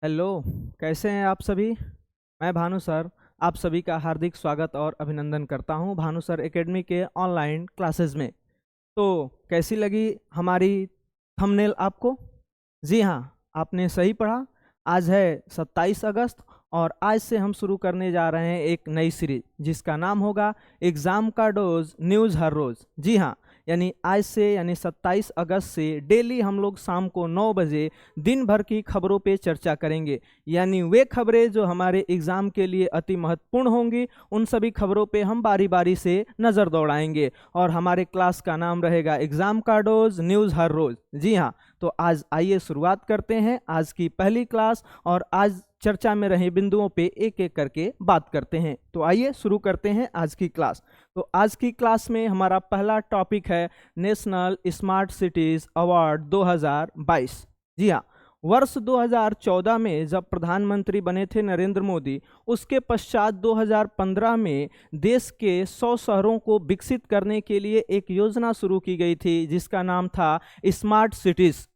Hello. कैसे हैं आप सभी। मैं भानु सर आप सभी का हार्दिक स्वागत और अभिनंदन करता हूं भानु सर एकेडमी के ऑनलाइन क्लासेस में। तो कैसी लगी हमारी थंबनेल आपको। जी हाँ, आपने सही पढ़ा। आज है 27 अगस्त और आज से हम शुरू करने जा रहे हैं एक नई सीरीज जिसका नाम होगा एग्ज़ाम का डोज न्यूज़ हर रोज़। जी हाँ, यानी आज से यानी 27 अगस्त से डेली हम लोग शाम को 9 बजे दिन भर की खबरों पे चर्चा करेंगे। यानी वे खबरें जो हमारे एग्ज़ाम के लिए अति महत्वपूर्ण होंगी, उन सभी खबरों पे हम बारी बारी से नज़र दौड़ाएंगे और हमारे क्लास का नाम रहेगा एग्ज़ाम का डोज न्यूज़ हर रोज़। जी हाँ, तो आज आइए शुरुआत करते हैं आज की पहली क्लास और आज चर्चा में रहे बिंदुओं पे एक एक करके बात करते हैं। तो आइए शुरू करते हैं आज की क्लास। तो आज की क्लास में हमारा पहला टॉपिक है नेशनल स्मार्ट सिटीज़ अवार्ड 2022। जी हाँ, वर्ष 2014 में जब प्रधानमंत्री बने थे नरेंद्र मोदी, उसके पश्चात 2015 में देश के 100 शहरों को विकसित करने के लिए एक योजना शुरू की गई थी जिसका नाम था स्मार्ट सिटीज़।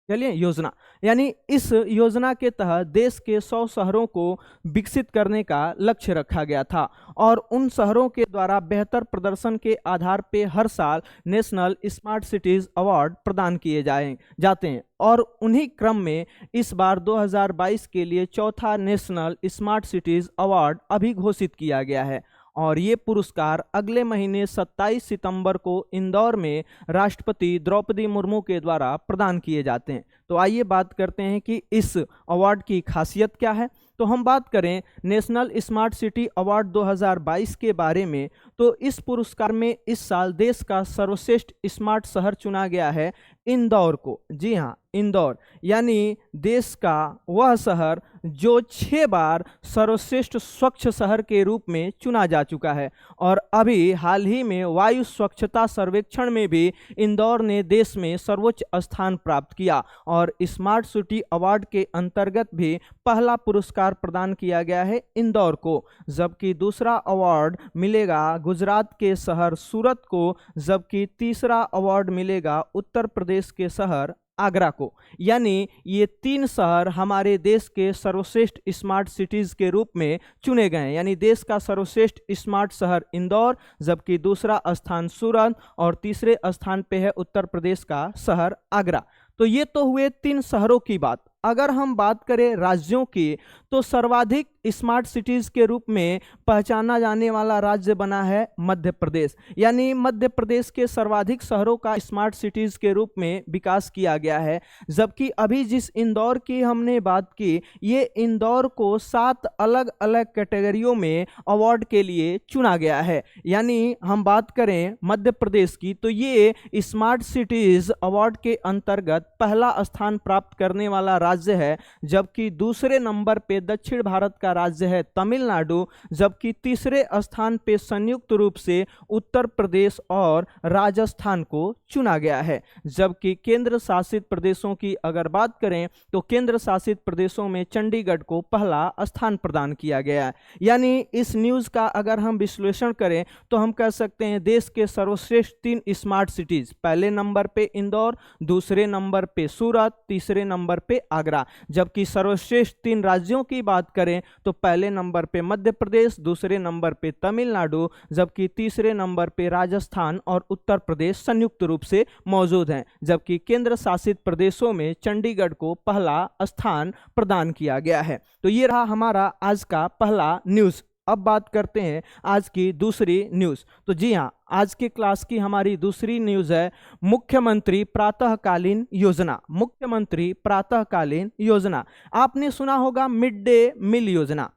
चलिए योजना, यानी इस योजना के तहत देश के 100 शहरों को विकसित करने का लक्ष्य रखा गया था और उन शहरों के द्वारा बेहतर प्रदर्शन के आधार पे हर साल नेशनल स्मार्ट सिटीज़ अवार्ड प्रदान किए जाते हैं और उन्हीं क्रम में इस बार 2022 के लिए चौथा नेशनल स्मार्ट सिटीज़ अवार्ड अभी घोषित किया गया है और ये पुरस्कार अगले महीने 27 सितंबर को इंदौर में राष्ट्रपति द्रौपदी मुर्मू के द्वारा प्रदान किए जाते हैं। तो आइए बात करते हैं कि इस अवार्ड की खासियत क्या है। तो हम बात करें नेशनल स्मार्ट सिटी अवार्ड 2022 के बारे में, तो इस पुरस्कार में इस साल देश का सर्वश्रेष्ठ स्मार्ट शहर चुना गया है इंदौर को। जी हाँ, इंदौर यानी देश का वह शहर जो 6 बार सर्वश्रेष्ठ स्वच्छ शहर के रूप में चुना जा चुका है और अभी हाल ही में वायु स्वच्छता सर्वेक्षण में भी इंदौर ने देश में सर्वोच्च स्थान प्राप्त किया और स्मार्ट सिटी अवार्ड के अंतर्गत भी पहला पुरस्कार प्रदान किया गया है इंदौर को, जबकि दूसरा अवार्ड मिलेगा गुजरात के शहर सूरत को, जबकि तीसरा अवार्ड मिलेगा उत्तर प्रदेश के शहर आगरा को। यानी ये 3 शहर हमारे देश के सर्वश्रेष्ठ स्मार्ट सिटीज़ के रूप में चुने गए हैं। यानी देश का सर्वश्रेष्ठ स्मार्ट शहर इंदौर, जबकि दूसरा स्थान सूरत और तीसरे स्थान पे है उत्तर प्रदेश का शहर आगरा। तो ये तो हुए 3 शहरों की बात। अगर हम बात करें राज्यों की, तो सर्वाधिक स्मार्ट सिटीज़ के रूप में पहचाना जाने वाला राज्य बना है मध्य प्रदेश। यानी मध्य प्रदेश के सर्वाधिक शहरों का स्मार्ट सिटीज़ के रूप में विकास किया गया है, जबकि अभी जिस इंदौर की हमने बात की, ये इंदौर को 7 अलग अलग कैटेगरियों में अवार्ड के लिए चुना गया है। यानी हम बात करें मध्य प्रदेश की, तो ये स्मार्ट सिटीज़ अवार्ड के अंतर्गत पहला स्थान प्राप्त करने वाला राज्य है, जबकि दूसरे नंबर पे दक्षिण भारत का राज्य है तमिलनाडु, जबकि तीसरे स्थान पे संयुक्त रूप से उत्तर प्रदेश और राजस्थान को चुना गया है। जबकि केंद्र शासित प्रदेशों की अगर बात करें, तो केंद्र शासित प्रदेशों में चंडीगढ़ को पहला स्थान प्रदान किया गया है। यानी इस न्यूज़ का अगर हम विश्लेषण करें तो हम कह सकते हैं देश के सर्वश्रेष्ठ 3 स्मार्ट सिटीज़, पहले नंबर पे इंदौर, दूसरे नंबर पे सूरत, तीसरे नंबर पे आगरा। जबकि सर्वश्रेष्ठ 3 राज्यों की बात करें तो पहले नंबर पे मध्य प्रदेश, दूसरे नंबर पे तमिलनाडु, जबकि तीसरे नंबर पे राजस्थान और उत्तर प्रदेश संयुक्त रूप से मौजूद हैं। जबकि केंद्र शासित प्रदेशों में चंडीगढ़ को पहला स्थान प्रदान किया गया है। तो ये रहा हमारा आज का पहला न्यूज़। अब बात करते हैं आज की दूसरी न्यूज़। तो जी हाँ, आज की क्लास की हमारी दूसरी न्यूज़ है मुख्यमंत्री प्रातःकालीन योजना। मुख्यमंत्री प्रातःकालीन योजना आपने सुना होगा मिड डे मील योजना,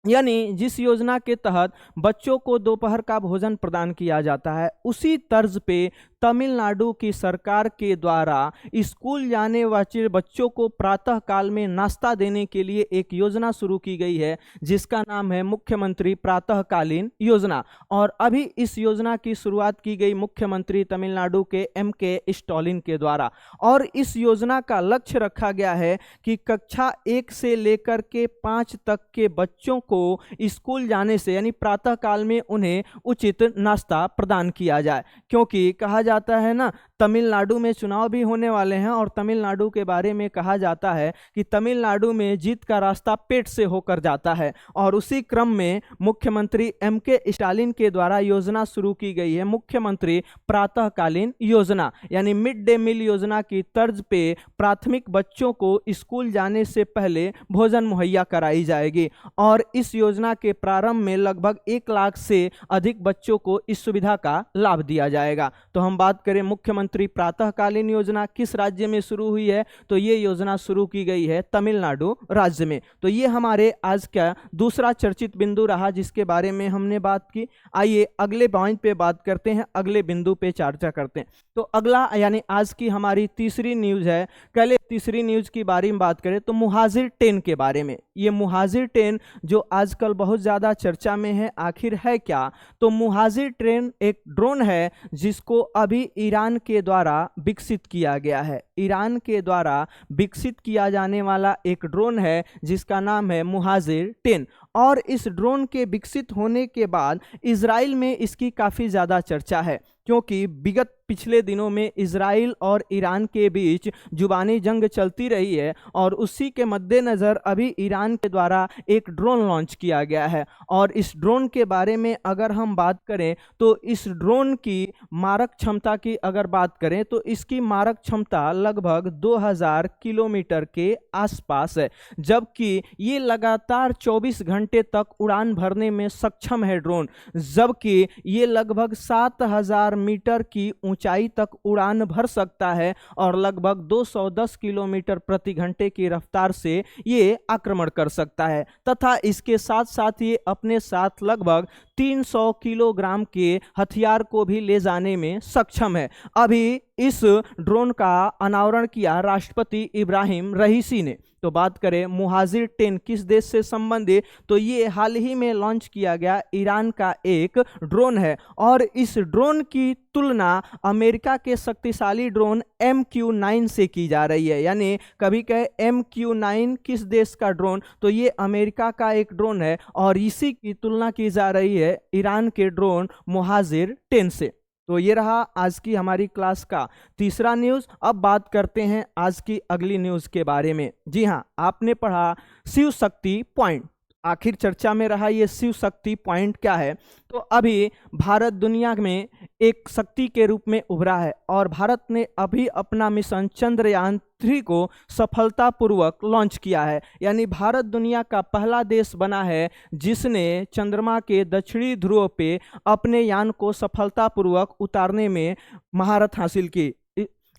यानी जिस योजना के तहत बच्चों को दोपहर का भोजन प्रदान किया जाता है, उसी तर्ज पे तमिलनाडु की सरकार के द्वारा स्कूल जाने वाले बच्चों को प्रातः काल में नाश्ता देने के लिए एक योजना शुरू की गई है जिसका नाम है मुख्यमंत्री प्रातःकालीन योजना। और अभी इस योजना की शुरुआत की गई मुख्यमंत्री तमिलनाडु के MK स्टालिन के द्वारा और इस योजना का लक्ष्य रखा गया है कि कक्षा 1 से लेकर के 5 तक के बच्चों को स्कूल जाने से यानी प्रातः काल में उन्हें उचित नाश्ता प्रदान किया जाए, क्योंकि कहा जाता है ना तमिलनाडु में चुनाव भी होने वाले हैं और तमिलनाडु के बारे में कहा जाता है कि तमिलनाडु में जीत का रास्ता पेट से होकर जाता है। और उसी क्रम में मुख्यमंत्री एम.के. स्टालिन के द्वारा योजना शुरू की गई है, मुख्यमंत्री प्रातःकालीन योजना, यानी मिड डे मील योजना की तर्ज पे प्राथमिक बच्चों को स्कूल जाने से पहले भोजन मुहैया कराई जाएगी। और इस योजना के प्रारंभ में लगभग 1 लाख से अधिक बच्चों को इस सुविधा का लाभ दिया जाएगा। तो हम बात करें मुख्यमंत्री प्रातःकालीन योजना किस राज्य में शुरू हुई है, तो ये योजना शुरू की गई है तमिलनाडु राज्य में। तो ये हमारे आज का दूसरा चर्चित बिंदु रहा जिसके बारे में हमने बात की। आइए अगले पॉइंट पे बात करते हैं, अगले बिंदु पे चर्चा करते हैं। तो अगला यानी आज की हमारी तीसरी न्यूज है। पहले तीसरी न्यूज की बारे में बात करें तो मुहाजिर 10 के बारे में। ये मुहाजिर 10 जो आजकल बहुत ज़्यादा चर्चा में है, आखिर है क्या? तो मुहाजिर 10 एक ड्रोन है जिसको अभी ईरान के द्वारा विकसित किया गया है। ईरान के द्वारा विकसित किया जाने वाला एक ड्रोन है जिसका नाम है मुहाजिर 10। और इस ड्रोन के विकसित होने के बाद इजराइल में इसकी काफ़ी ज़्यादा चर्चा है, क्योंकि विगत पिछले दिनों में इजराइल और ईरान के बीच जुबानी जंग चलती रही है और उसी के मद्देनज़र अभी ईरान के द्वारा एक ड्रोन लॉन्च किया गया है। और इस ड्रोन के बारे में अगर हम बात करें तो इस ड्रोन की मारक क्षमता की अगर बात करें तो इसकी मारक क्षमता लगभग 2000 किलोमीटर के आसपास है, जबकि ये लगातार 24 घंटे तक उड़ान भरने में सक्षम है ड्रोन, जबकि ये लगभग 7000 मीटर की ऊंचाई तक उड़ान भर सकता है और लगभग 210 किलोमीटर प्रति घंटे की रफ्तार से ये आक्रमण कर सकता है। तथा इसके साथ साथ ये अपने साथ लगभग 300 किलोग्राम के हथियार को भी ले जाने में सक्षम है। अभी इस ड्रोन का अनावरण किया राष्ट्रपति इब्राहिम रईसी ने। तो बात करें मुहाजिर 10 किस देश से संबंधित, तो ये हाल ही में लॉन्च किया गया ईरान का एक ड्रोन है। और इस ड्रोन की तुलना अमेरिका के शक्तिशाली ड्रोन MQ-9 से की जा रही है। यानी कभी कहे MQ-9 किस देश का ड्रोन, तो ये अमेरिका का एक ड्रोन है और इसी की तुलना की जा रही है ईरान के ड्रोन मुहाजिर 10 से। तो ये रहा आज की हमारी क्लास का तीसरा न्यूज़। अब बात करते हैं आज की अगली न्यूज़ के बारे में। जी हाँ, आपने पढ़ा शिव शक्ति पॉइंट। आखिर चर्चा में रहा ये शिव शक्ति पॉइंट क्या है। तो अभी भारत दुनिया में एक शक्ति के रूप में उभरा है और भारत ने अभी अपना मिशन चंद्रयान 3 को सफलतापूर्वक लॉन्च किया है। यानी भारत दुनिया का पहला देश बना है जिसने चंद्रमा के दक्षिणी ध्रुव पे अपने यान को सफलतापूर्वक उतारने में महारत हासिल की।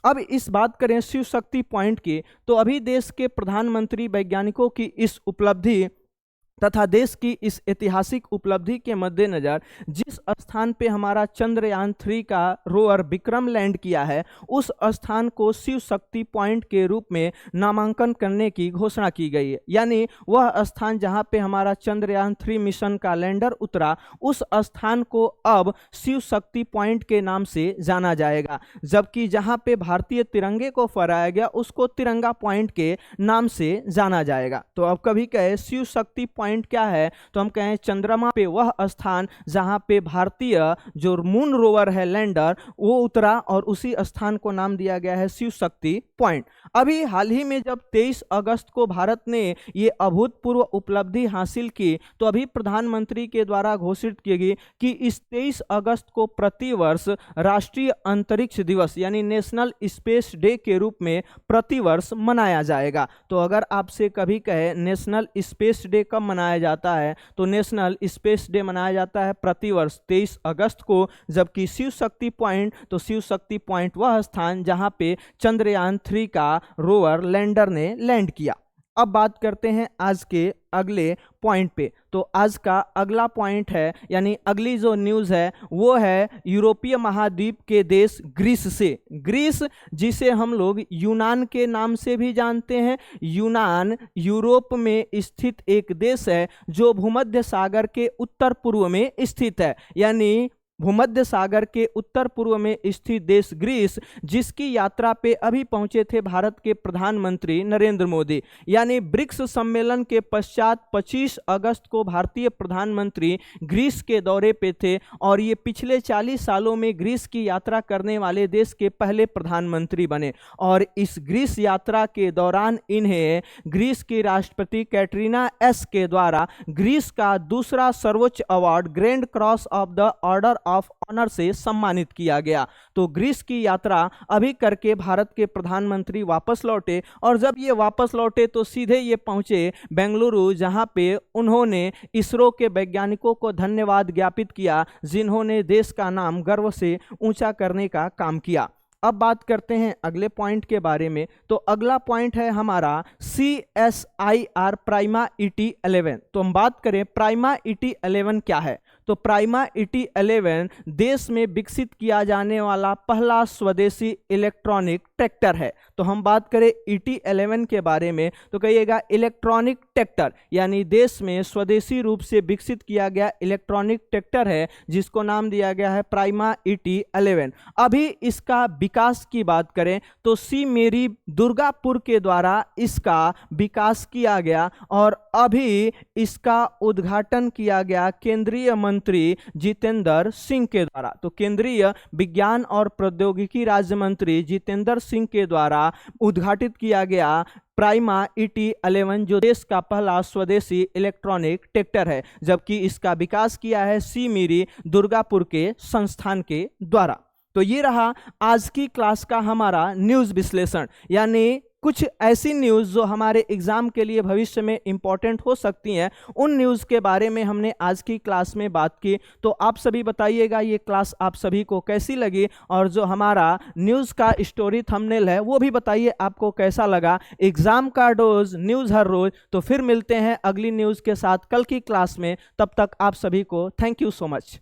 अब इस बात करें शिव शक्ति पॉइंट की, तो अभी देश के प्रधानमंत्री वैज्ञानिकों की इस उपलब्धि तथा देश की इस ऐतिहासिक उपलब्धि के मद्देनज़र जिस स्थान पे हमारा चंद्रयान 3 का रोवर विक्रम लैंड किया है, उस स्थान को शिव शक्ति पॉइंट के रूप में नामांकन करने की घोषणा की गई है। यानी वह स्थान जहां पे हमारा चंद्रयान 3 मिशन का लैंडर उतरा, उस स्थान को अब शिव शक्ति पॉइंट के नाम से जाना जाएगा, जबकि जहां पे भारतीय तिरंगे को फहराया गया उसको तिरंगा पॉइंट के नाम से जाना जाएगा। तो अब कभी कहे शिव शक्ति पॉइंट क्या है, तो हम कहें चंद्रमा पे वह स्थान जहां पे भारतीय जो मून रोवर है लैंडर वो उतरा और उसी स्थान को नाम दिया गया है शिव शक्ति पॉइंट। अभी हाल ही में जब 23 अगस्त को भारत ने ये अभूतपूर्व उपलब्धि हासिल की, तो अभी प्रधानमंत्री के द्वारा घोषित की गई कि इस 23 अगस्त को प्रतिवर्ष राष्ट्रीय अंतरिक्ष दिवस यानी नेशनल स्पेस डे के रूप में प्रतिवर्ष मनाया जाएगा। तो अगर आपसे कभी कहे नेशनल स्पेस डे कब मनाया जाता है, तो नेशनल स्पेस डे मनाया जाता है प्रतिवर्ष 23 अगस्त को। जबकि शिव शक्ति पॉइंट, तो शिव शक्ति पॉइंट वह स्थान जहां पे चंद्रयान 3 का रोवर लैंडर ने लैंड किया। अब बात करते हैं आज के अगले पॉइंट पे। तो आज का अगला पॉइंट है यानी अगली जो न्यूज़ है वो है यूरोपीय महाद्वीप के देश ग्रीस से। ग्रीस जिसे हम लोग यूनान के नाम से भी जानते हैं। यूनान यूरोप में स्थित एक देश है जो भूमध्य सागर के उत्तर पूर्व में स्थित है। यानी भूमध्य सागर के उत्तर पूर्व में स्थित देश ग्रीस, जिसकी यात्रा पे अभी पहुंचे थे भारत के प्रधानमंत्री नरेंद्र मोदी। यानी ब्रिक्स सम्मेलन के पश्चात 25 अगस्त को भारतीय प्रधानमंत्री ग्रीस के दौरे पे थे और ये पिछले 40 सालों में ग्रीस की यात्रा करने वाले देश के पहले प्रधानमंत्री बने। और इस ग्रीस यात्रा के दौरान इन्हें ग्रीस की राष्ट्रपति कैटरीना एस के द्वारा ग्रीस का दूसरा सर्वोच्च award grand cross of the order of honour से सम्मानित किया गया। तो ग्रीस की यात्रा अभी करके भारत के प्रधानमंत्री वापस लौटे और जब ये वापस लौटे तो सीधे ये पहुंचे बेंगलुरु, जहां पे उन्होंने इसरो के वैज्ञानिकों को धन्यवाद ज्ञापित किया जिन्होंने देश का नाम गर्व से ऊंचा करने का काम किया। अब बात करते हैं अगले पॉइंट के बारे में। तो अगला पॉइंट है हमारा CSIR प्राइमा ET11। तो हम बात करें प्राइमा ET11 क्या है। तो प्राइमा ET11 देश में विकसित किया जाने वाला पहला स्वदेशी इलेक्ट्रॉनिक ट्रैक्टर है। तो हम बात करें ET11 के बारे में तो कहिएगा इलेक्ट्रॉनिक ट्रैक्टर, यानी देश में स्वदेशी रूप से विकसित किया गया इलेक्ट्रॉनिक ट्रैक्टर है जिसको नाम दिया गया है प्राइमा ET11। अभी इसका विकास की बात करें तो सी मेरी दुर्गापुर के द्वारा इसका विकास किया गया और अभी इसका उद्घाटन किया गया केंद्रीय मंत्री जितेंद्र सिंह के द्वारा। तो केंद्रीय विज्ञान और प्रौद्योगिकी राज्य मंत्री जितेंद्र सिंह के द्वारा उद्घाटित किया गया प्राइमा ET11 जो देश का पहला स्वदेशी इलेक्ट्रॉनिक ट्रैक्टर है, जबकि इसका विकास किया है सी मेरी दुर्गापुर के संस्थान के द्वारा। तो ये रहा आज की क्लास का हमारा न्यूज़ विश्लेषण, यानी कुछ ऐसी न्यूज़ जो हमारे एग्जाम के लिए भविष्य में इंपॉर्टेंट हो सकती हैं, उन न्यूज़ के बारे में हमने आज की क्लास में बात की। तो आप सभी बताइएगा ये क्लास आप सभी को कैसी लगी और जो हमारा न्यूज़ का स्टोरी थंबनेल है वो भी बताइए आपको कैसा लगा। एग्जाम का डोज न्यूज़ हर रोज। तो फिर मिलते हैं अगली न्यूज़ के साथ कल की क्लास में, तब तक आप सभी को थैंक यू सो मच।